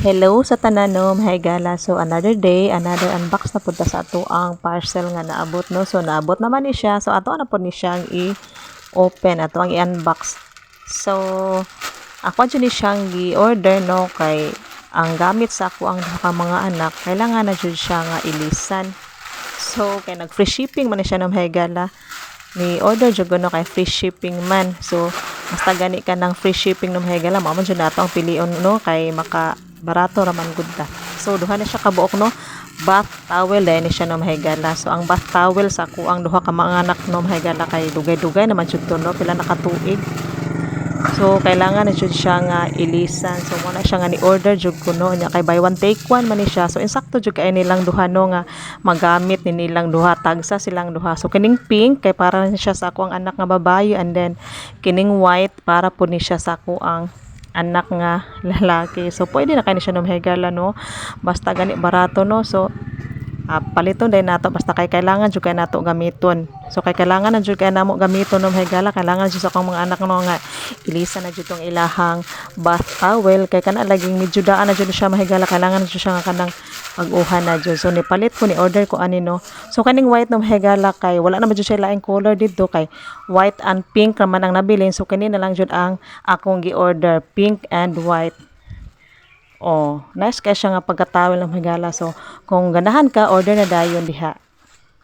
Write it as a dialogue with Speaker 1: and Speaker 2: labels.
Speaker 1: Hello sa tanan no, mahigala. So another day, another unbox na punta sa ato ang parcel nga naabot no. So naabot naman ni siya. So ato na po ni siyang i-open, ato ang i-unbox. So ako dyan ni siyang i-order no kay ang gamit sa ako ang mga anak, kailangan na dyan siya nga ilisan. So kay nag free shipping man ni siya no mahigala. Ni order jud no kay free shipping man. So basta gani ka ng free shipping no mahigala, mao man jud nato ang pilion no kay maka barato raman gud ta. So duha na siya kabuok no. Bath towel dahil ni siya no mahigala. So ang bath towel sa ako ang duha ka mga anak no mahigala kay dugay-dugay naman jud to no, pila nakatuig. So kailangan na jud siya nga ilisan. So mo na siya nga ni order jud ko no nya kay buy one take one man ni siya. So insakto jud kay nilang duha no nga magamit ni nilang duha, tagsa silang duha. So kining pink kay para na siya sa ako ang anak nga babae, and then kining white para po ni siya sa ako ang anak nga lalaki. So pwede na kay ni siya no mahigala no, basta gani barato no. So paliton din nato basta kay kailangan jud kay nato gamiton. So kay kailangan na jud kay namo gamiton no mahigala, kailangan jud sa akong mga anak no nga ilisa na jud tong ilahang bath towel kay kana laging medyo daan na jud siya mahigala, kailangan na jud siya nga kanang pag-uhan na jud. So ni palit ko ni order ko ani no. So kaning white no mahigala kay wala na jud siya laing color dito kay white and pink naman ang nabilin. So kini na lang jud ang akong gi-order, pink and white. Oh, nice kay siya nga pagkatawel ng mahigala. So kung ganahan ka, order na dayon diha.